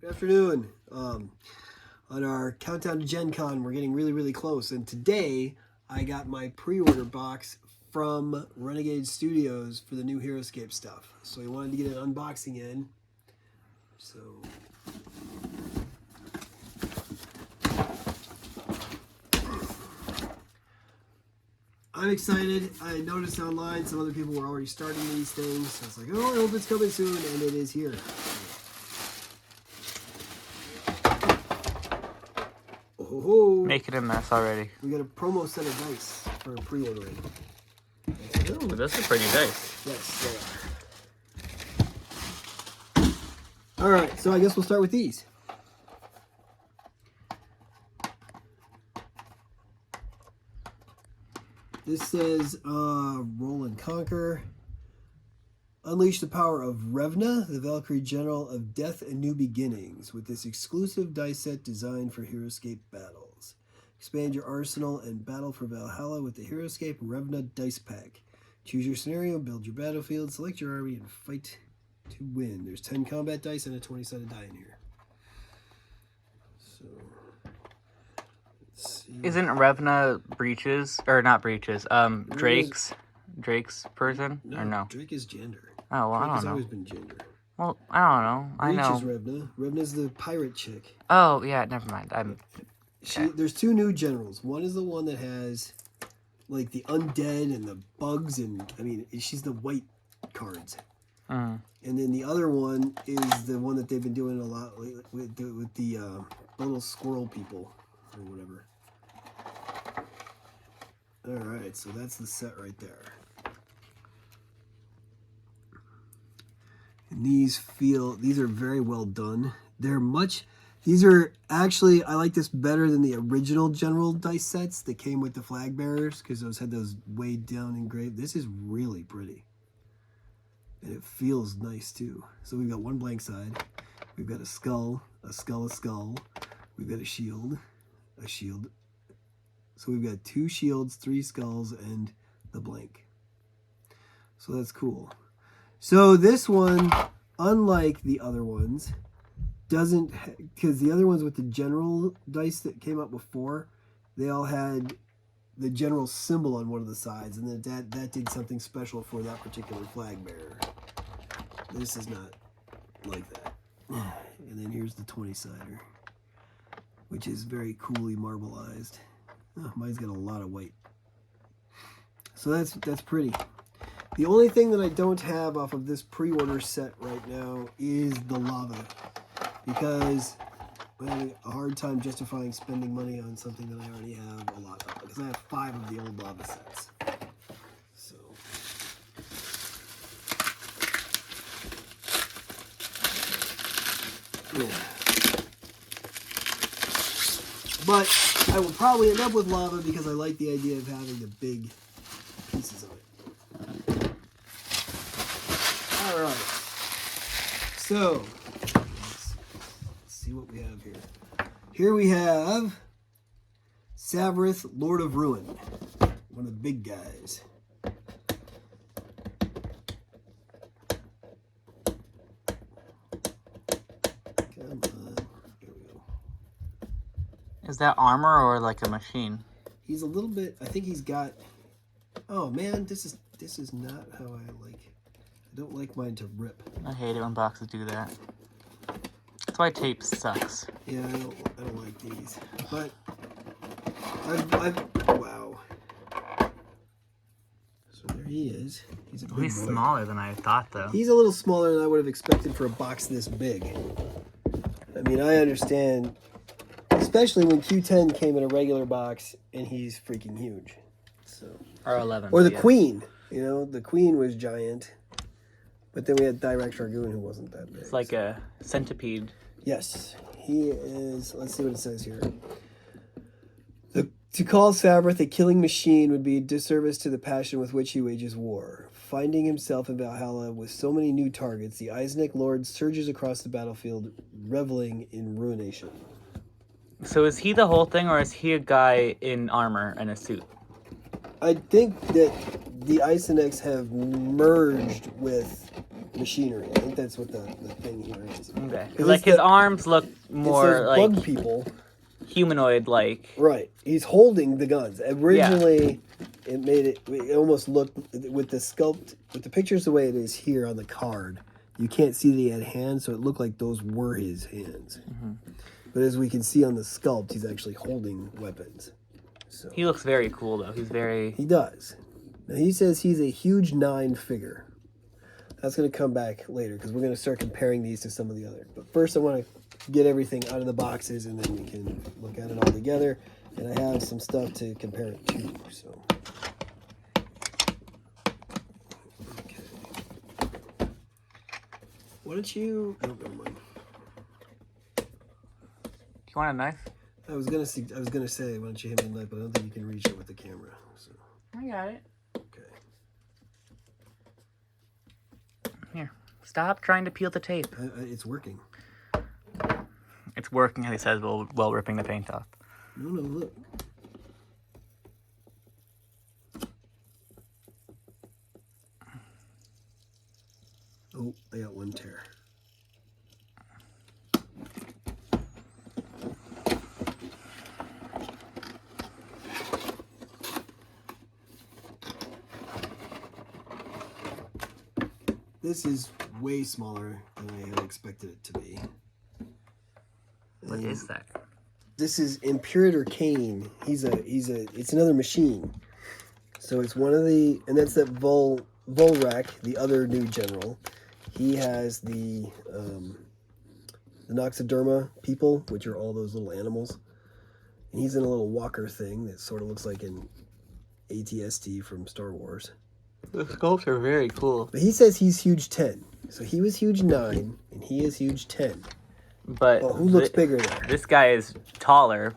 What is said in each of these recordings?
Good afternoon. On our countdown to Gen Con, we're getting really, really close. And today, I got my pre-order box from Renegade Studios for the new Heroscape stuff. So we wanted to get an unboxing in. So... I'm excited. I noticed online some other people were already starting these things. So it's like, oh, I hope it's coming soon. And it is here. Oh, making a mess already. We got a promo set of dice for pre-ordering. Ooh, those are pretty dice. Yes, they are. Alright, so I guess we'll start with these. This says, Roll and Conquer. Unleash the power of Revna, the Valkyrie General of Death and New Beginnings, with this exclusive dice set designed for Heroscape battles. Expand your arsenal and battle for Valhalla with the Heroscape Revna Dice Pack. Choose your scenario, build your battlefield, select your army, and fight to win. There's 10 combat dice and a 20-sided die in here. So, let's see. Isn't Revna Breaches, or not Breaches, Drake's person? No, or no? Drake is gender. Oh, well, Drake I has don't know. always been gender. Well, I don't know. I know. Breach is Revna. Revna's the pirate chick. Oh, yeah, never mind. There's two new generals. One is the one that has, like, the undead and the bugs, and, I mean, she's the white cards. And then the other one is the one that they've been doing a lot with the little squirrel people, or whatever. Alright, so that's the set right there. And these are very well done. These are actually, I like this better than the original general dice sets that came with the flag bearers, because those had those weighed down engraved. This is really pretty. And it feels nice too. So we've got one blank side. We've got a skull, a skull, a skull. We've got a shield. So we've got 2 shields, 3 skulls, and the blank. So that's cool. So this one, unlike the other ones, doesn't, because the other ones with the general dice that came out before, they all had the general symbol on one of the sides, and then that did something special for that particular flag bearer. This is not like that. And then here's the 20-sider, which is very coolly marbleized. Oh, mine's got a lot of white. So that's pretty. The only thing that I don't have off of this pre-order set right now is the lava, because I'm having a hard time justifying spending money on something that I already have a lot of, because I have 5 of the old lava sets. So, yeah. But I will probably end up with lava because I like the idea of having the big pieces of it. Alright. So, let's see what we have here. Here we have Savrith, Lord of Ruin. One of the big guys. Come on. Here we go. Is that armor or like a machine? He's a little bit, I think he's got, oh man, this is not how I like, I don't like mine to rip. I hate it when boxes do that. That's why tape sucks. Yeah, I don't like these. But wow. So there he is. He's a big He's boy. smaller than I thought, though. He's a little smaller than I would have expected for a box this big. I mean, I understand, especially when Q10 came in a regular box and he's freaking huge. So, or 11. or the Queen. You know, the Queen was giant. But then we had Direct Dragoon, who wasn't that big. It's like a centipede. Yes, he is. Let's see what it says here. To call Savrith a killing machine would be a disservice to the passion with which he wages war. Finding himself in Valhalla with so many new targets, the Eisnick Lord surges across the battlefield, reveling in ruination. So is he the whole thing, or is he a guy in armor and a suit? I think that the Isonex have merged with machinery. I think that's what the thing here is. Okay. Like his arms look It more says like bug people. humanoid-like. Right. He's holding the guns. Originally, it almost looked, with the sculpt, with the pictures the way it is here on the card, you can't see that he had hands, so it looked like those were his hands. Mm-hmm. But as we can see on the sculpt, he's actually holding weapons. So He looks very cool, though. He's very... he does. Now, he says he's a huge 9 figure. That's going to come back later, because we're going to start comparing these to some of the other. But first, I want to get everything out of the boxes, and then we can look at it all together. And I have some stuff to compare it to. So, okay. Why don't you? Oh, never mind. Do you want a knife? I was gonna say, why don't you hand me a knife? But I don't think you can reach it with the camera. So. I got it. Okay. Here. Stop trying to peel the tape. It's working. It's working, he says, while ripping the paint off. No, look. Oh, I got one tear. This is way smaller than I had expected it to be. What is that? This is Imperator Kane. It's another machine. So it's one of the, and that's that Volrak, the other new general. He has the Noxoderma people, which are all those little animals. And he's in a little walker thing that sort of looks like an ATST from Star Wars. The sculpts are very cool. But he says he's huge 10. So he was huge 9, and he is huge 10. But who looks bigger there? This guy is taller.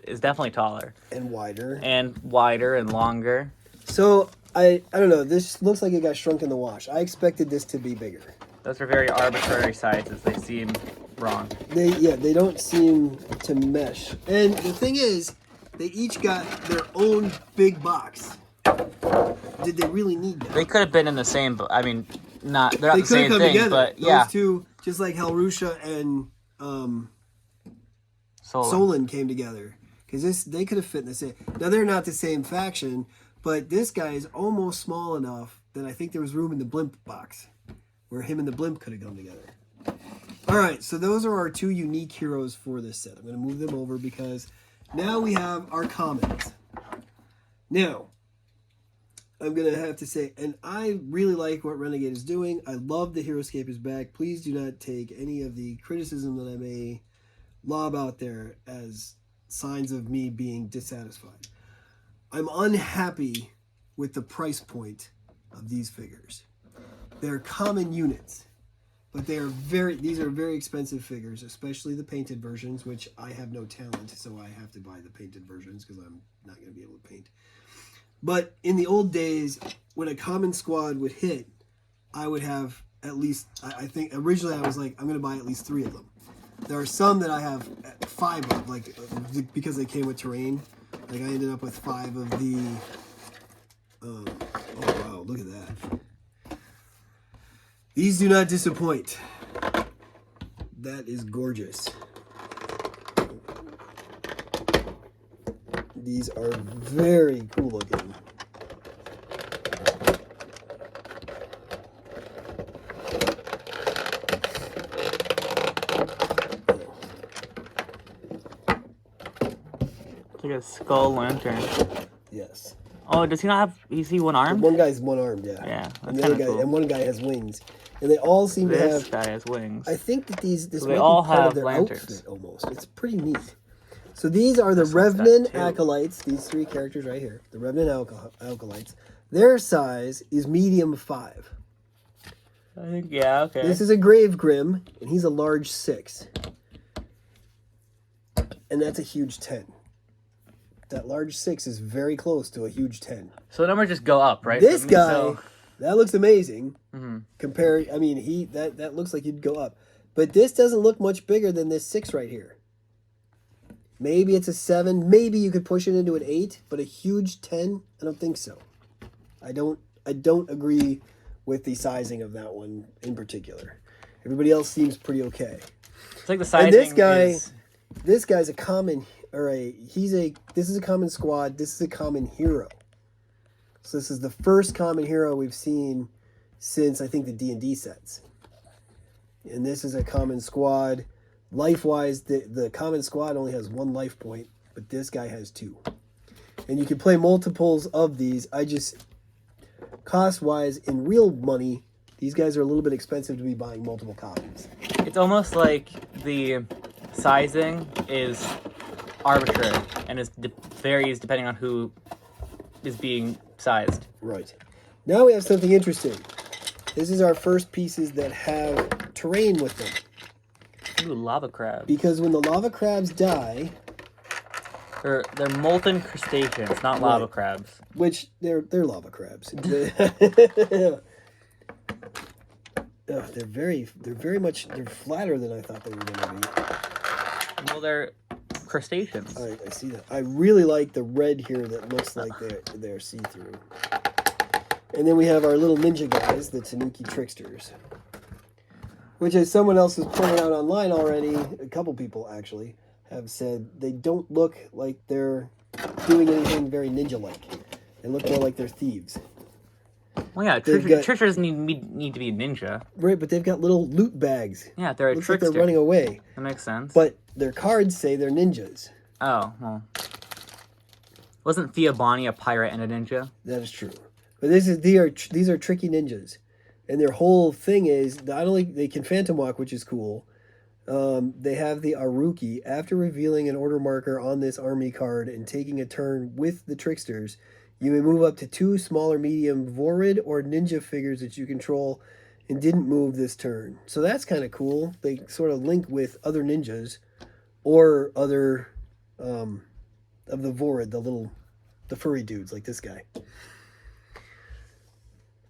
Is definitely taller. And wider. And wider and longer. So, I don't know. This looks like it got shrunk in the wash. I expected this to be bigger. Those are very arbitrary sizes. They seem wrong. They don't seem to mesh. And the thing is, they each got their own big box. Did they really need that? They could have been in the same, I mean, they're not the same thing, together. but Those yeah. two, just like Helrusha and Solon came together. Because they could have fit in the same. Now, they're not the same faction, but this guy is almost small enough that I think there was room in the blimp box where him and the blimp could have come together. All right, so those are our 2 unique heroes for this set. I'm going to move them over because now we have our commons. Now, I'm going to have to say, and I really like what Renegade is doing. I love the Heroscape is back. Please do not take any of the criticism that I may lob out there as signs of me being dissatisfied. I'm unhappy with the price point of these figures. They're common units, but these are very expensive figures, especially the painted versions, which I have no talent, so I have to buy the painted versions because I'm not going to be able to paint. But in the old days, when a common squad would hit, I would have at least, I think originally I was like, I'm going to buy at least 3 of them. There are some that I have 5 of, like, because they came with terrain. Like, I ended up with 5 of the, oh wow, look at that. These do not disappoint. That is gorgeous. These are very cool looking. It's like a skull lantern. Yes. Oh, does he not have, is he one armed? One guy's one-armed, yeah. Yeah, And that's kind of cool. And one guy has wings. And they all seem to This have, guy has wings. I think that this So might they all be part have of their lanterns. outfit almost. It's pretty neat. So these are the This one's got Revenant 2. Acolytes, these 3 characters right here. The Revenant Acolytes. Their size is medium 5. I think, yeah, okay. This is a Grave Grim, and he's a large 6. And that's a huge 10. That large 6 is very close to a huge 10. So the numbers just go up, right? This guy, that looks amazing. Mm-hmm. I mean, that looks like he'd go up. But this doesn't look much bigger than this 6 right here. Maybe it's a 7. Maybe you could push it into an 8, but a huge 10? I don't think so. I don't I don't agree with the sizing of that one in particular. Everybody else seems pretty okay. It's like the sizing And is... this guy's a common, this is a common squad. This is a common hero. So this is the first common hero we've seen since I think the D&D sets. And this is a common squad. Life-wise, the common squad only has 1 life point, but this guy has 2. And you can play multiples of these. Cost-wise, in real money, these guys are a little bit expensive to be buying multiple copies. It's almost like the sizing is arbitrary and varies depending on who is being sized. Right. Now we have something interesting. This is our first pieces that have terrain with them. Ooh, lava crabs. Because when the lava crabs die... They're molten crustaceans, not lava crabs. Which, they're lava crabs. They're flatter than I thought they were going to be. Well, they're crustaceans. I see that. I really like the red here that looks like they're see-through. And then we have our little ninja guys, the Tanuki Tricksters. Which, as someone else has pointed out online already, a couple people actually, have said they don't look like they're doing anything very ninja-like. They look more like they're thieves. Well, yeah, trickster doesn't need to be a ninja. Right, but they've got little loot bags. Yeah, they're a looks trickster. like they're running away. That makes sense. But their cards say they're ninjas. Oh, well. Wasn't Thea Bonnie a pirate and a ninja? That is true. But these are tricky ninjas. And their whole thing is, not only they can phantom walk, which is cool, they have the Aruki. After revealing an order marker on this army card and taking a turn with the tricksters, you may move up to 2 smaller medium Vorid or ninja figures that you control and didn't move this turn. So that's kind of cool. They sort of link with other ninjas or other of the Vorid, the furry dudes like this guy.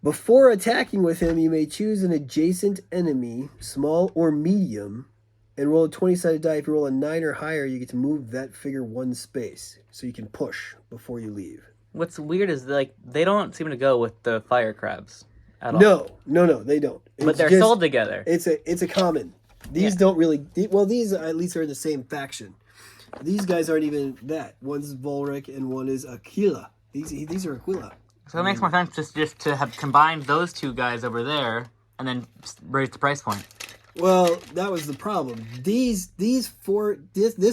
Before attacking with him, you may choose an adjacent enemy, small or medium, and roll a 20-sided die. If you roll a 9 or higher, you get to move that figure 1 space, so you can push before you leave. What's weird is, like, they don't seem to go with the fire crabs at all. No, they don't. But they're sold together. It's a common. These don't really... Well, these at least are in the same faction. These guys aren't even that. One's Volric and one is Aquila. These are Aquila. So it makes more sense just to have combined those 2 guys over there and then raise the price point. Well, that was the problem. This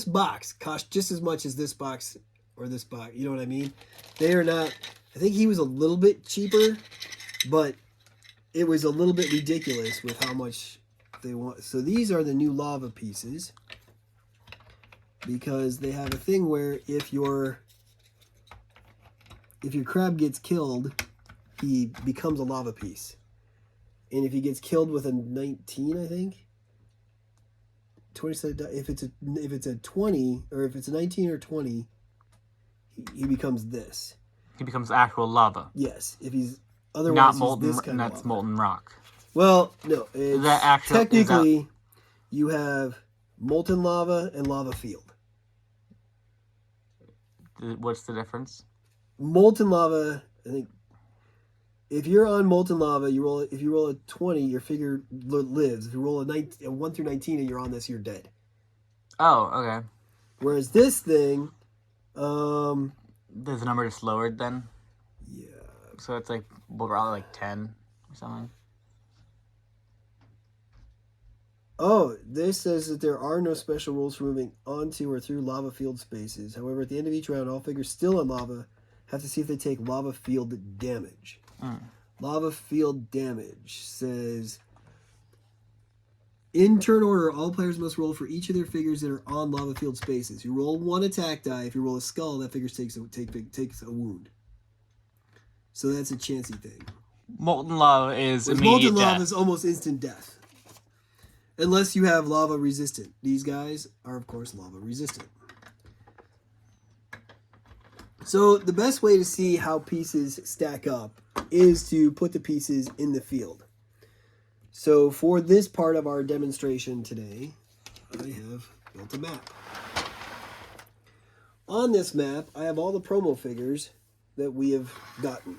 box cost just as much as this box or this box. You know what I mean? They are not... I think he was a little bit cheaper, but it was a little bit ridiculous with how much they want. So these are the new lava pieces because they have a thing where if your crab gets killed, he becomes a lava piece. And if he gets killed with a 19, I think, 20 if it's a 20 or if it's a 19 or 20, he becomes this. He becomes actual lava. Yes, if he's otherwise not he's molten. this kind of That's lava. molten rock. Well, no, it's that actual, technically you have molten lava and lava field. What's the difference? Molten lava, I think. If you're on molten lava, if you roll a 20, your figure lives. If you roll a 1 through 19 and you're on this, you're dead. Oh, okay. Whereas this thing, Is the number just lowered then? Yeah. So it's like, well, probably like 10 or something. Oh, this says that there are no special rules for moving onto or through lava field spaces. However, at the end of each round, all figures still on lava have to see if they take lava field damage. Lava field damage says, in turn order, all players must roll for each of their figures that are on lava field spaces. You roll 1 attack die. If you roll a skull, that figure takes a wound. So that's a chancy thing. Molten lava is immediate molten death. lava is almost instant death. Unless you have lava resistant. These guys are, of course, lava resistant. So the best way to see how pieces stack up is to put the pieces in the field. So for this part of our demonstration today, I have built a map. On this map, I have all the promo figures that we have gotten.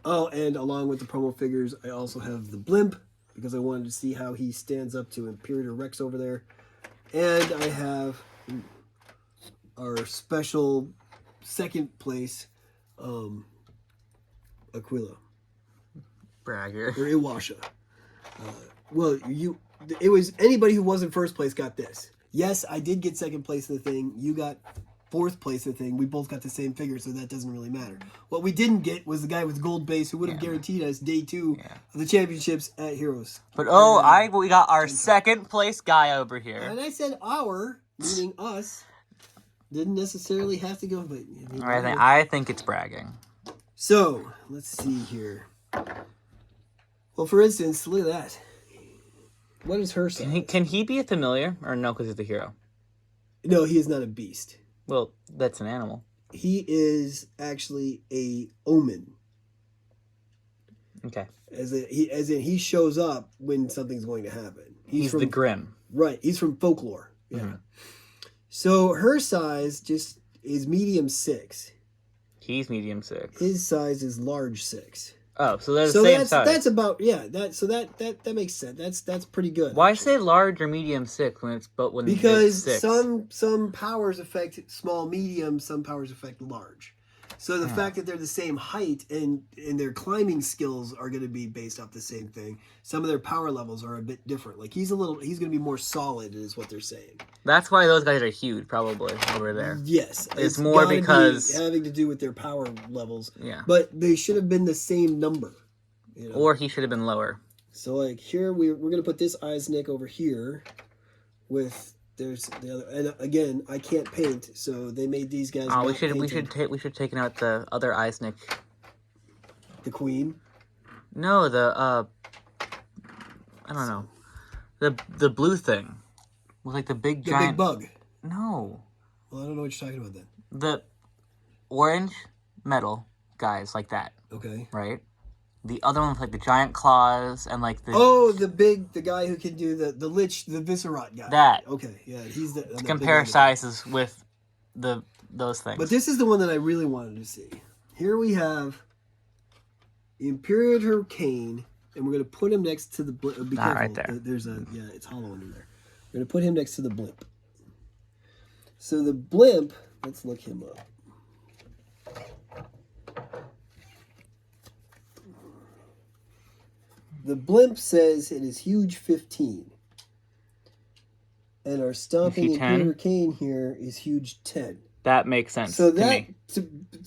Oh, and along with the promo figures, I also have the blimp because I wanted to see how he stands up to Imperator Rex over there. And I have our special second place Aquila. Bragger. Or Iwasha. It was anybody who wasn't first place got this. Yes, I did get second place in the thing. You got fourth place in the thing. We both got the same figure, so that doesn't really matter. What we didn't get was the guy with gold base who would have guaranteed us day 2 of the championships at Heroes. But we got our second place guy over here. And I said our, meaning us, didn't necessarily have to go. But I think it's bragging. So let's see here. Well, for instance, look at that. What is her size? Can he be a familiar or no? Because he's a hero. No, he is not a beast. Well, that's an animal. He is actually a omen. Okay. As in he shows up when something's going to happen. He's the Grim. Right. He's from folklore. Yeah. Mm-hmm. So her size just is medium 6. He's medium 6. His size is large 6. Oh, so they're the same size. That's about that makes sense. That's pretty good. Why say large or medium 6 when it's because it's 6? some powers affect small, medium, some powers affect large. So the fact that they're the same height and their climbing skills are going to be based off the same thing. Some of their power levels are a bit different. Like he's going to be more solid, is what they're saying. That's why those guys are huge, probably over there. Yes, it's more because having to do with their power levels. Yeah, but they should have been the same number. You know? Or he should have been lower. So like here we're going to put this Eisnick over here with. There's the other, and again, I can't paint, so they made these guys. Oh, we should taken out the other Eisnick. The Queen. No, I don't know, the blue thing, with like the big giant big bug. No. Well, I don't know what you're talking about then. The orange metal guys like that. Okay. Right. The other one with like the giant claws and like the the guy who can do the lich, the Viscerat guy. That. Okay, yeah, he's the compare sizes with those things. But this is the one that I really wanted to see. Here we have Imperator Kane, and we're gonna put him next to the blimp. Be careful. Right there. There's it's hollow under there. We're gonna put him next to the blimp. So the blimp, let's look him up. The blimp says it is huge 15. And our stomping Imperator Kane here is huge 10. That makes sense so to me.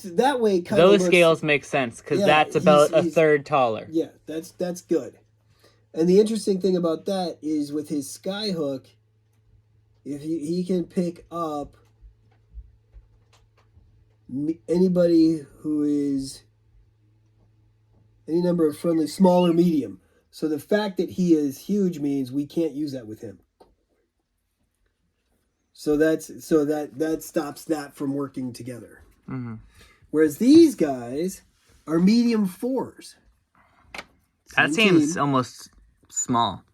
That way kind those of looks, scales make sense because that's about a third taller. Yeah, that's good. And the interesting thing about that is with his skyhook, if he can pick up anybody who is any number of friendly, small or medium. So the fact that he is huge means we can't use that with him. So that stops that from working together. Mm-hmm. Whereas these guys are medium 4s. That seems almost small.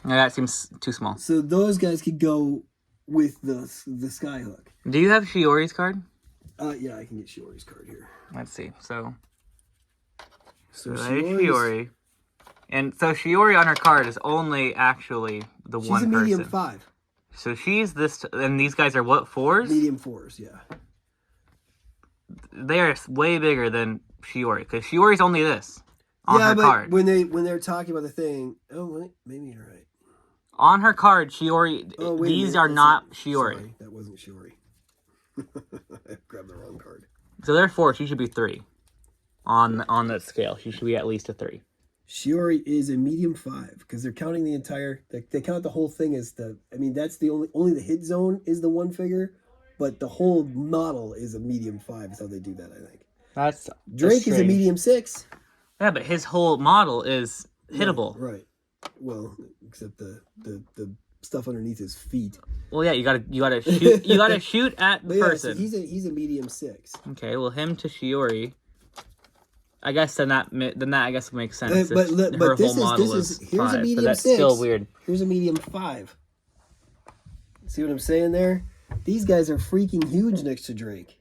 No, that seems too small. So those guys could go with the skyhook. Do you have Shiori's card? Yeah, I can get Shiori's card here. Let's see. So there's Shiori's... Shiori. And so Shiori on her card is only actually the one person. She's a medium 5. So she's this, and these guys are what, 4s? Medium 4s, yeah. They are way bigger than Shiori, because Shiori's only this on her card. When they're talking about the thing, wait, maybe you're right. On her card, Shiori, these are not Shiori. Sorry, that wasn't Shiori. I grabbed the wrong card. So they're 4. She should be 3 on that scale. She should be at least a 3. Shiori is a medium 5 because they're counting the entire. They count the whole thing as the. I mean, that's the only the hit zone is the one figure, but the whole model is a medium 5. Is how they do that. I think. That's Drake is a medium 6. Yeah, but his whole model is hittable. Right. Well, except the stuff underneath his feet. Well, yeah, you gotta shoot. You gotta shoot at the person. So he's a medium 6. Okay, well, him to Shiori. I guess then that I guess makes sense. But this model is here's 5, a medium but that's 6. Still weird. Here's a medium 5. See what I'm saying there? These guys are freaking huge next to Drake.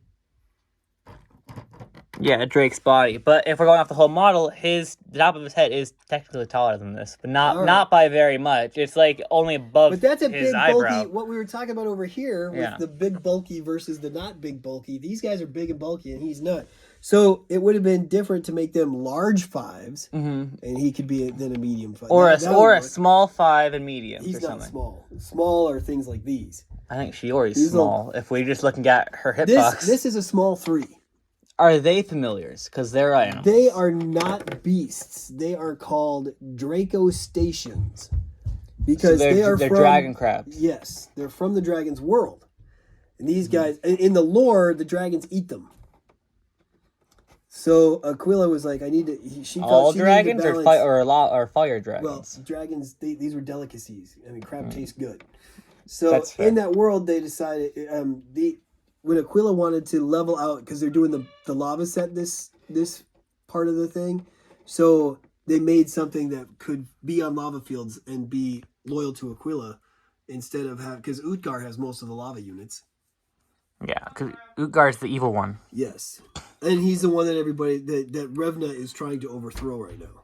Yeah, Drake's body. But if we're going off the whole model, the top of his head is technically taller than this, but All right. not by very much. It's like only above But that's a his big eyebrow. bulky. What we were talking about over here with Yeah. the big bulky versus the not big bulky. These guys are big and bulky, and he's not. So it would have been different to make them large 5s, and he could be then a medium 5. Or That would a work. small 5 and medium. He's or not something. small. Small are things like these. I think Shiori's small. If we're just looking at her hitbox. This is a small 3. Are they familiars? Because they're animals. They are not beasts. They are called Dracostations. Because so they're from dragon crabs. Yes, they're from the dragon's world. And these guys, in the lore, the dragons eat them. So Aquila was like, I need to. She all she dragons to or fire dragons? Well, dragons, these were delicacies. I mean, crab tastes good. So That's fair. in that world, they decided when Aquila wanted to level out, because they're doing the lava set this part of the thing, so they made something that could be on lava fields and be loyal to Aquila instead of because Utgar has most of the lava units. Yeah, because Utgar's the evil one. Yes, and he's the one that everybody that Revna is trying to overthrow right now.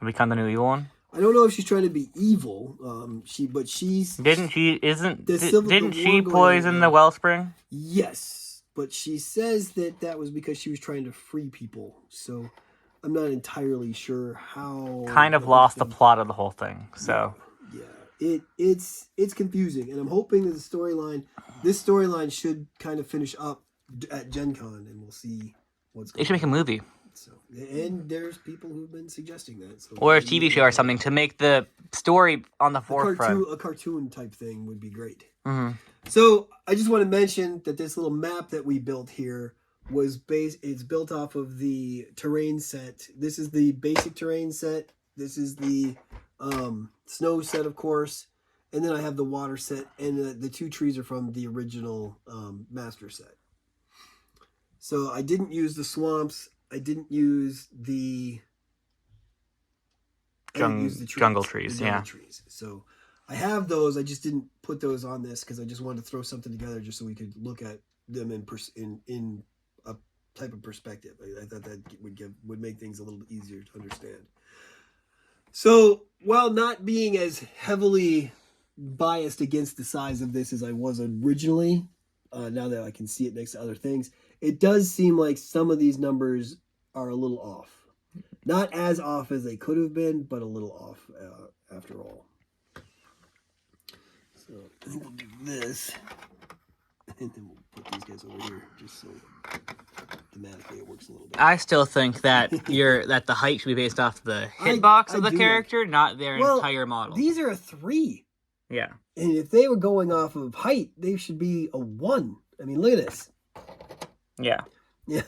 Become the new evil one. I don't know if she's trying to be evil. Didn't she war poison the wellspring? Yes, but she says that was because she was trying to free people. So I'm not entirely sure how. Kind of lost the plot of the whole thing. So yeah, it's confusing, and I'm hoping that this storyline should kind of finish up at Gen Con, and we'll see what's going on. They should make a movie. So, and there's people who've been suggesting that. So or a TV show or something to make the story on the forefront. A cartoon type thing would be great. Mm-hmm. So I just want to mention that this little map that we built here it's built off of the terrain set. This is the basic terrain set. This is the snow set, of course. And then I have the water set, and the 2 trees are from the original master set. So I didn't use the swamps. I didn't use the jungle trees. Yeah. Trees. So I have those. I just didn't put those on this because I just wanted to throw something together just so we could look at them in a type of perspective. I thought that would make things a little easier to understand. So while not being as heavily biased against the size of this as I was originally, now that I can see it next to other things, it does seem like some of these numbers are a little off. Not as off as they could have been, but a little off after all. So I think we'll do this. And then we'll put these guys over here just so thematically it works a little bit. I still think that that the height should be based off the hitbox of the character, not their entire model. These are a 3. Yeah. And if they were going off of height, they should be a 1. I mean, look at this. Yeah. Yeah.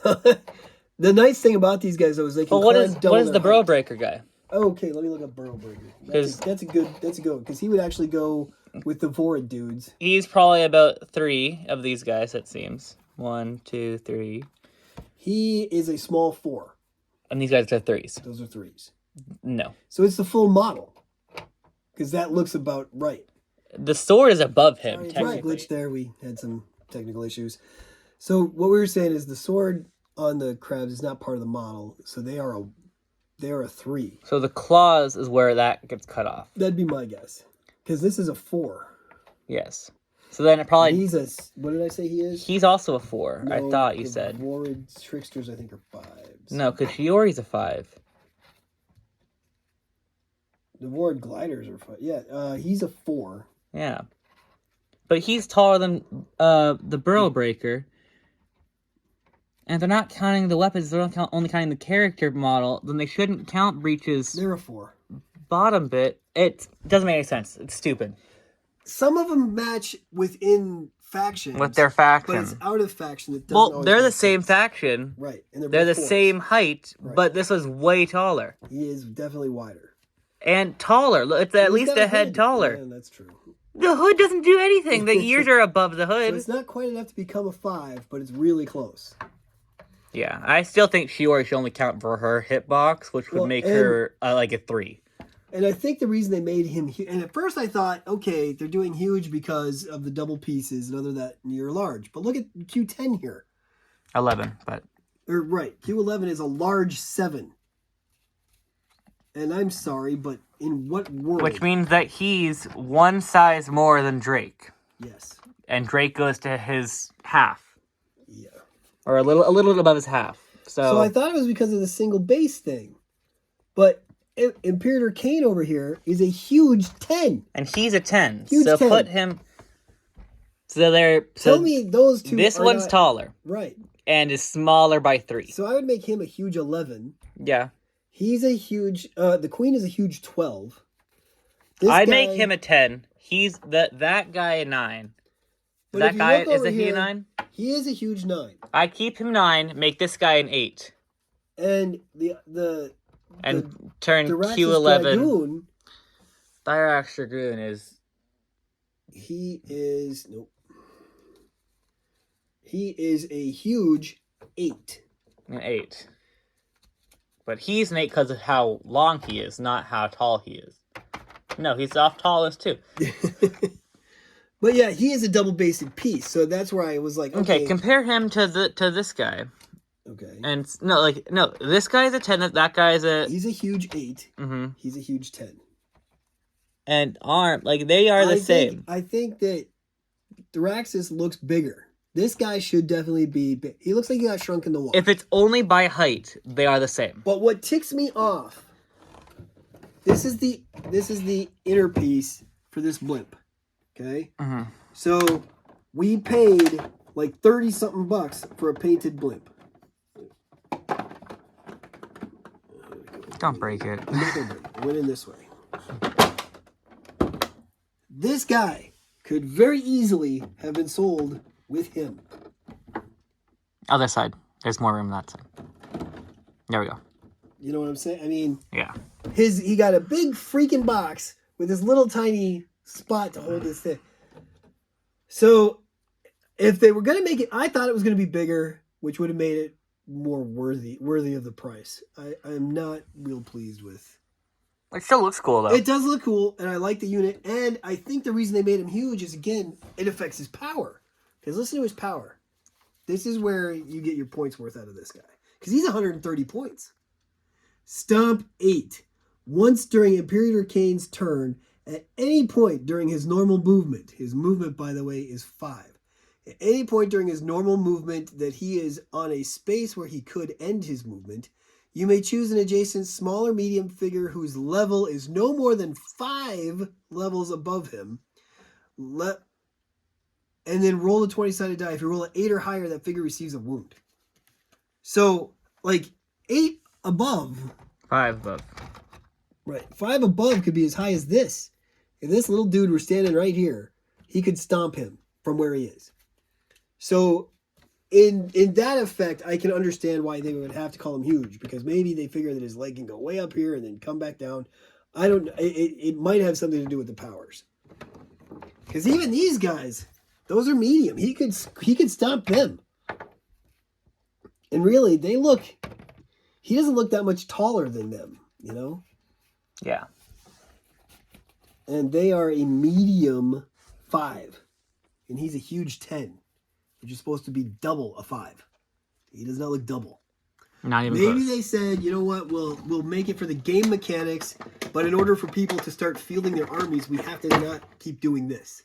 The nice thing about these guys though is they can. Well, what is the Burrow Breaker guy? Okay, let me look up Burrow Breaker. That's a good one because he would actually go with the Vorid dudes. He's probably about 3 of these guys. It seems 1, 2, 3. He is a small 4. And these guys are 3s. Those are 3s. No. So it's the full model because that looks about right. The sword is above him. Right, technically. glitch there. We had some technical issues. So what we were saying is the sword on the crabs is not part of the model, so they are a 3. So the claws is where that gets cut off. That'd be my guess, because this is a 4. Yes. So then it probably. He's a. What did I say he is? He's also a 4. No, I thought you the said. Vorid tricksters, I think, are 5s. No, because Shiori's a 5. The Vorid gliders are 5. Yeah, he's a 4. Yeah. But he's taller than the Burrow Breaker. And they're not counting the weapons, they're only counting the character model, then they shouldn't count Breach's They're a 4. bottom bit. It doesn't make any sense. It's stupid. Some of them match within factions. With their faction. But it's out of faction. That doesn't Well, they're the same faction. Right. And They're the both 4s. same height, Right. but this was way taller. He is definitely wider. And taller. It's at He's least got a head hood. taller. Yeah, that's true. The hood doesn't do anything. The ears are above the So hood. it's not quite enough to become a 5, but it's really close. Yeah, I still think Shiori should only count for her hitbox, which would make her like a 3. And I think the reason they made him... And at first I thought, okay, they're doing huge because of the double pieces and other that near large. But look at Q10 here. 11, but... Right, Q11 is a large 7. And I'm sorry, but in what world? Which means that he's one size more than Drake. Yes. And Drake goes to his half. Yeah. Or a little above his half. So I thought it was because of the single base thing. But Imperator Kane over here is a huge 10. And he's a 10. Huge so 10. Put him... So they're... Tell me those two This are one's not... taller. Right. And is smaller by 3. So I would make him a huge 11. Yeah. He's a huge... the Queen is a huge 12. I'd make him a 10. He's... That guy a 9. That guy... Is he a 9? He is a huge 9. I'd keep him 9, make this guy an 8. And and turn Dyraxis Q11. Dragoon, Dyraxis Dragoon is... He is... Nope. He is a huge 8. An 8. But he's an 8 because of how long he is, not how tall he is. No, he's off tallest too. But yeah, he is a double-based piece, so that's where I was like, okay, compare him to this guy. Okay. And no, this guy's a 10, that guy's a... He's a huge 8. Mm-hmm. He's a huge 10. And arm, like, they are the same. I think that Dyraxis looks bigger. This guy should definitely be big. He looks like he got shrunk in the wall. If it's only by height, they are the same. But what ticks me off, this is the inner piece for this blimp. Okay? Mm-hmm. So we paid like 30-something bucks for a painted blimp. Don't break it. I'm not gonna break it. It went in this way. This guy could very easily have been sold with him. Other side. There's more room on that side. There we go. You know what I'm saying? I mean, yeah. He got a big freaking box with this little tiny spot to hold this thing. So if they were going to make it, I thought it was going to be bigger, which would have made it more worthy of the price. I'm not real pleased with. It still looks cool, though. It does look cool, and I like the unit. And I think the reason they made him huge is, again, it affects his power. Because listen to his power. This is where you get your points worth out of this guy. Because he's 130 points. Stomp 8. Once during Imperator Kane's turn, at any point during his normal movement, his movement, by the way, is 5. At any point during his normal movement that he is on a space where he could end his movement, you may choose an adjacent small or medium figure whose level is no more than 5 levels above him. And then roll a 20-sided die. If you roll an 8 or higher, that figure receives a wound. So, like, 8 above. 5 above. Right. 5 above could be as high as this. If this little dude were standing right here, he could stomp him from where he is. So, in that effect, I can understand why they would have to call him huge. Because maybe they figure that his leg can go way up here and then come back down. I don't know. It might have something to do with the powers. Because even these guys... Those are medium. He could stomp them. And really, he doesn't look that much taller than them, you know? Yeah. And they are a medium 5. And he's a huge 10, which is supposed to be double a 5. He does not look double. Not even Maybe close. they said, you know what, we'll make it for the game mechanics, but in order for people to start fielding their armies, we have to not keep doing this.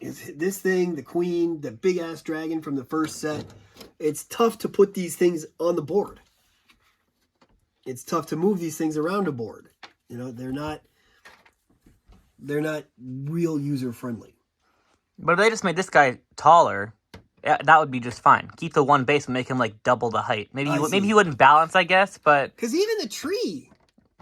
Is this thing, the queen, the big-ass dragon from the first set, it's tough to put these things on the board. It's tough to move these things around a board. You know, they're not real user-friendly. But if they just made this guy taller, that would be just fine. Keep the one base and make him, like, double the height. Maybe he wouldn't balance, I guess, but... Because even the tree...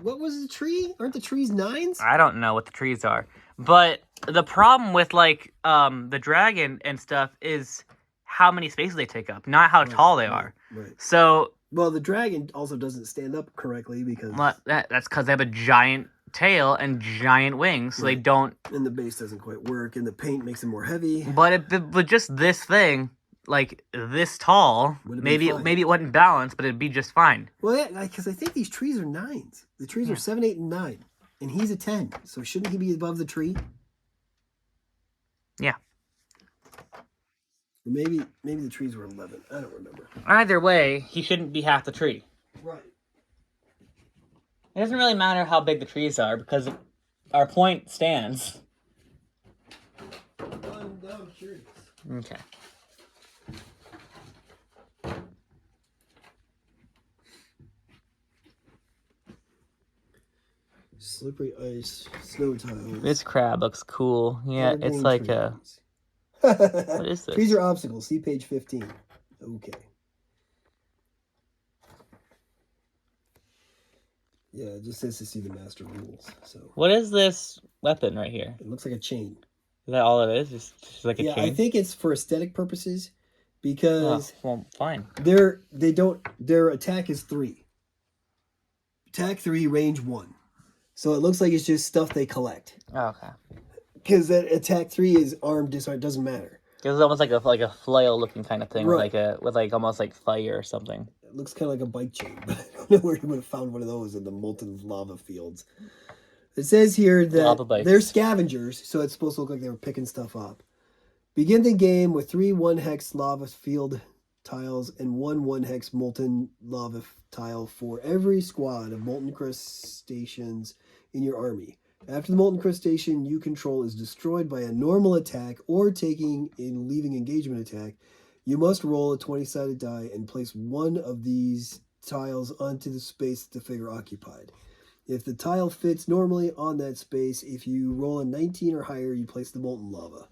What was the tree? Aren't the trees 9s? I don't know what the trees are. But the problem with, like, the dragon and stuff is how many spaces they take up, not how tall they are. Right. So... Well, the dragon also doesn't stand up correctly because... That's because they have a giant tail and giant wings, so they don't... And the base doesn't quite work, and the paint makes it more heavy. But just this thing, like, this tall, maybe it wouldn't balance, but it'd be just fine. Well, yeah, because I think these trees are 9s. The trees are 7, 8, and 9. And he's a 10. So shouldn't he be above the tree? Yeah. Maybe the trees were 11. I don't remember. Either way, he shouldn't be half the tree. Right. It doesn't really matter how big the trees are because our point stands. I'm curious. Okay. Slippery ice, snow tiles. This crab looks cool. Yeah, evergreen it's like trees. What is this? Trees are obstacles. See page 15. Okay. Yeah, it just says to see the master rules. So What is this weapon right here? it looks like a chain. Is that all it is? Just like a chain? I think it's for aesthetic purposes Oh, because well, fine. their attack is 3. Attack 3, range 1. So it looks like it's just stuff they collect. Oh, okay. Because that attack 3 is armed, disarmed, doesn't matter. It's almost like a flail looking kind of thing, Right. with almost like fire or something. It looks kind of like a bike chain, but I don't know where you would have found one of those in the molten lava fields. It says here Lava that bikes. they're scavengers, so it's supposed to look like they were picking stuff up. Begin the game with 3 1-hex lava field tiles and 1 1-hex molten lava tile for every squad of molten crustaceans in your army. After the molten crustacean you control is destroyed by a normal attack or taking in leaving engagement attack, you must roll a 20-sided die and place one of these tiles onto the space the figure occupied. If the tile fits normally on that space, if you roll a 19 or higher, you place the molten lava.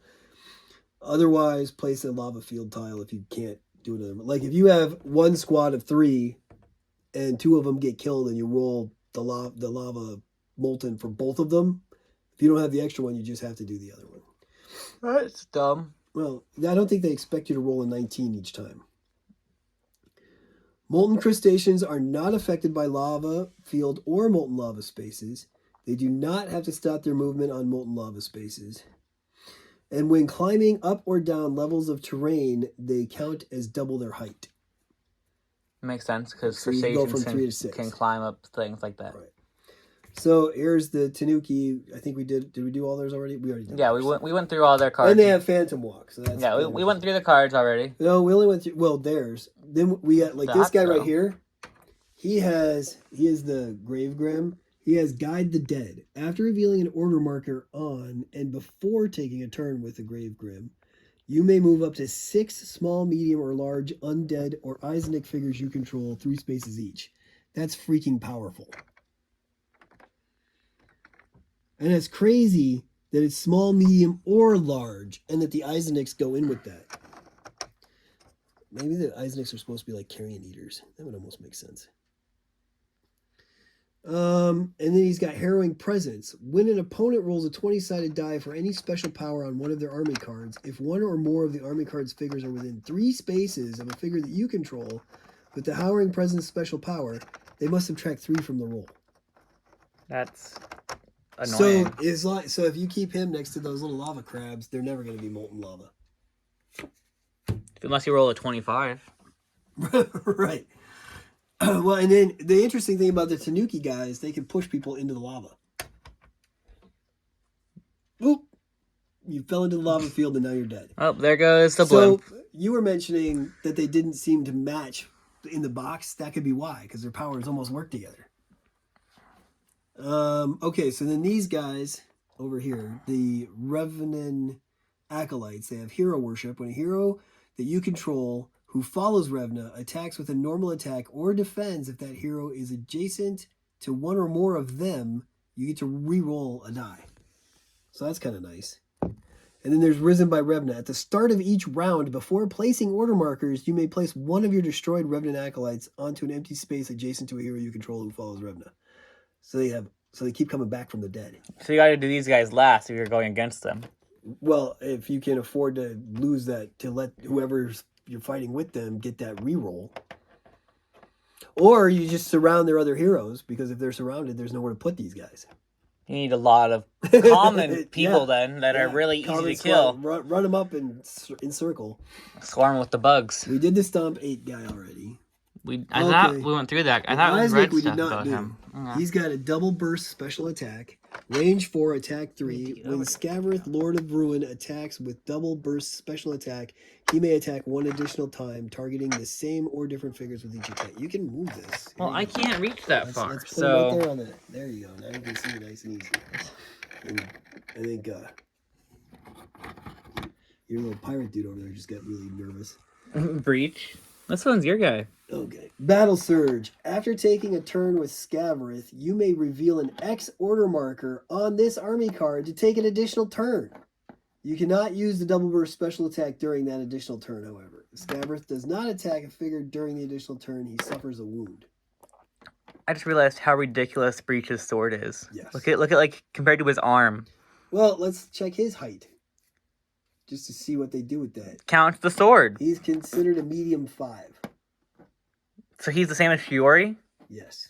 Otherwise, place a lava field tile if you can't do another. Like if you have one squad of 3 and 2 of them get killed and you roll the lava molten for both of them, if you don't have the extra one, you just have to do the other one. That's dumb. Well, I don't think they expect you to roll a 19 each time. Molten crustaceans are not affected by lava field or molten lava spaces. They do not have to stop their movement on molten lava spaces. And when climbing up or down levels of terrain, they count as double their height. Makes sense because So you can go from 3 to crustaceans 6. can climb up things like that. Right. So here's the Tanuki. I think we did we do all theirs already? We already did. Yeah, theirs. we went through all their cards. And they have Phantom Walk. So that's Yeah, we went through the cards already. No, we only went through, well, theirs. Then we got, like, this guy right here. He is the Grave Grim. He has Guide the Dead. After revealing an order marker on and before taking a turn with the Grave Grim, you may move up to 6 small, medium, or large undead or Isaac figures you control 3 spaces each. That's freaking powerful. And it's crazy that it's small, medium, or large, and that the Isaacs go in with that. Maybe the Isaacs are supposed to be like carrion eaters. That would almost make sense. And then he's got Harrowing Presence. When an opponent rolls a 20-sided die for any special power on one of their army cards, if one or more of the army card's figures are within 3 spaces of a figure that you control with the Harrowing Presence special power, they must subtract 3 from the roll. That's annoying. So if you keep him next to those little lava crabs, they're never going to be molten lava. Unless you roll a 25. Right. Well, and then the interesting thing about the Tanuki guys, they can push people into the lava. Oop! You fell into the lava field and now you're dead. Oh, there goes the blimp. So you were mentioning that they didn't seem to match in the box. That could be why, because their powers almost work together. Okay, so then these guys over here, the Revenant Acolytes, they have hero worship. When a hero that you control who follows Revna attacks with a normal attack or defends if that hero is adjacent to one or more of them, you get to re-roll a die. So that's kind of nice. And then there's Risen by Revna. At the start of each round, before placing order markers, you may place one of your destroyed Revenant Acolytes onto an empty space adjacent to a hero you control who follows Revna. So they keep coming back from the dead. So you got to do these guys last if you're going against them. Well, if you can afford to lose that, to let whoever you're fighting with them get that reroll. Or you just surround their other heroes, because if they're surrounded, there's nowhere to put these guys. You need a lot of common people that are really easy to kill. Run them up in circle. Swarm with the bugs. We did the Stomp 8 guy already. I thought we went through that. I thought we read we stuff did not about do. him. He's got a double burst special attack. Range 4, attack 3. Need to get When over Scavareth, Lord of Ruin, attacks with double burst special attack, he may attack one additional time, targeting the same or different figures with each attack. You can move this. Here Well, you I go. can't reach that Let's far, put it so... right there on the... There you go. Now you can see it nice and easy. And I think your little pirate dude over there just got really nervous. Breach. This one's your guy. Okay. Battle Surge. After taking a turn with Scavareth, you may reveal an X order marker on this army card to take an additional turn. You cannot use the double burst special attack during that additional turn, however. Scavareth does not attack a figure during the additional turn. He suffers a wound. I just realized how ridiculous Breach's sword is. Yes. Look at like compared to his arm. Well, let's check his height. Just to see what they do with that. Counts the sword. He's considered a medium 5. So he's the same as Shiori? Yes.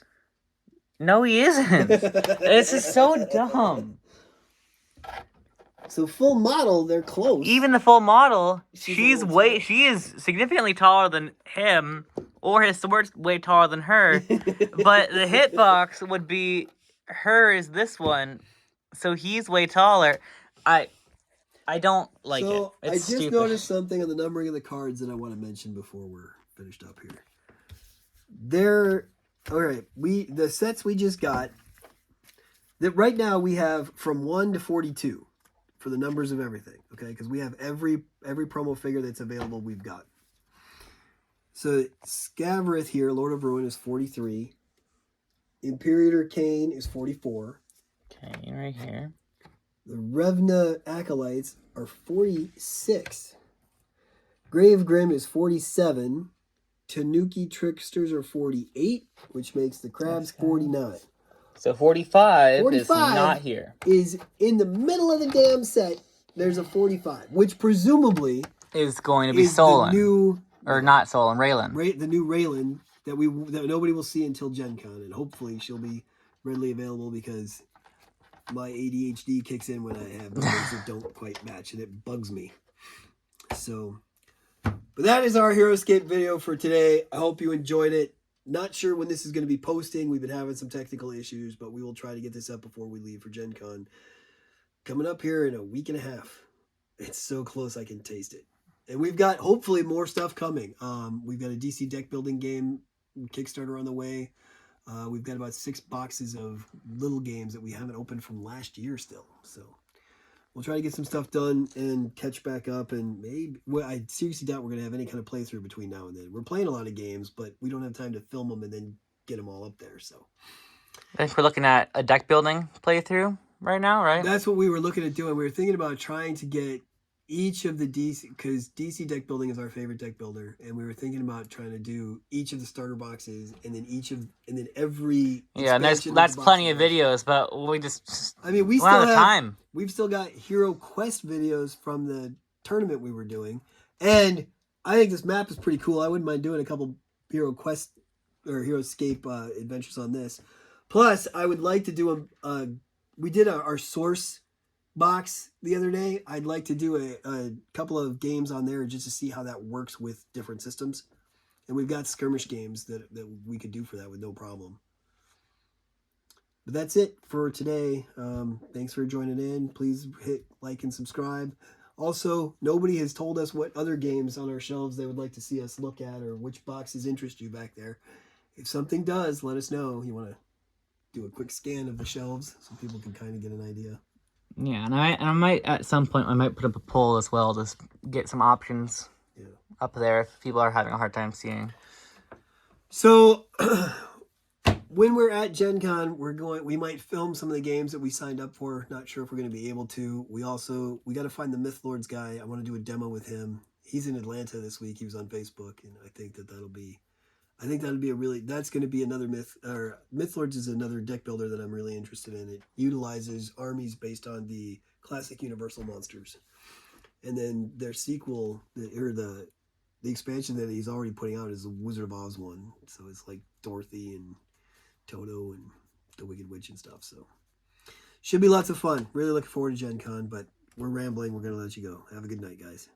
No, he isn't. This is so dumb. So full model, they're close. Even the full model, she a little is significantly taller than him, or his sword's way taller than her. But the hitbox would be her is this one, so he's way taller. I don't like it. I It's just stupid. noticed something on the numbering of the cards that I want to mention before we're finished up here. All right. The sets we just got. That right now we have from 1 to 42 for the numbers of everything. Okay, because we have every promo figure that's available. We've got. So Scavareth here, Lord of Ruin, is 43. Imperator Kane is 44. Okay, right here. The Revna Acolytes are 46. Grave Grim is 47. Tanuki Tricksters are 48, which makes the Crabs 49. So 45 is 45 not here. Is in the middle of the damn set. There's a 45, which presumably Is going to be is stolen. the new, or not stolen, Raylan. the new Raylan that nobody will see until Gen Con, and hopefully she'll be readily available because my ADHD kicks in when I have numbers that don't quite match, and it bugs me. So, but that is our Heroscape video for today. I hope you enjoyed it. Not sure when this is going to be posting. We've been having some technical issues, but we will try to get this up before we leave for Gen Con. Coming up here in a week and a half. It's so close I can taste it. And we've got hopefully more stuff coming. We've got a DC deck building game Kickstarter on the way. We've got about 6 boxes of little games that we haven't opened from last year still. So we'll try to get some stuff done and catch back up. And maybe, well, I seriously doubt we're going to have any kind of playthrough between now and then. We're playing a lot of games, but we don't have time to film them and then get them all up there. So I think we're looking at a deck building playthrough right now, right? that's what we were looking at doing. We were thinking about trying to get each of the DC, because DC deck building is our favorite deck builder, and we were thinking about trying to do each of the starter boxes, and then every Yeah, and that's plenty of videos, but we just I mean, we don't still have have time. We've still got Hero Quest videos from the tournament we were doing, and I think this map is pretty cool. I wouldn't mind doing a couple Hero Quest or Heroscape adventures on this. Plus, I would like to do we did our source box the other day. I'd like to do a couple of games on there just to see how that works with different systems. And we've got skirmish games that we could do for that with no problem. But that's it for today. Thanks for joining in. Please hit like and subscribe. Also, nobody has told us what other games on our shelves they would like to see us look at or which boxes interest you back there. If something does, let us know. You want to do a quick scan of the shelves so people can kind of get an idea. Yeah, and I might at some point I might put up a poll as well to get some options up there if people are having a hard time seeing. So when we're at Gen Con, we might film some of the games that we signed up for. Not sure if we're going to be able to. We got to find the Myth Lords guy. I want to do a demo with him. He's in Atlanta this week. He was on Facebook, and I think that'll be that's going to be another Myth Lords is another deck builder that I'm really interested in. It utilizes armies based on the classic Universal monsters. And then their sequel, the expansion that he's already putting out is the Wizard of Oz one. So it's like Dorothy and Toto and the Wicked Witch and stuff. So should be lots of fun. Really looking forward to Gen Con, but we're rambling. We're going to let you go. Have a good night, guys.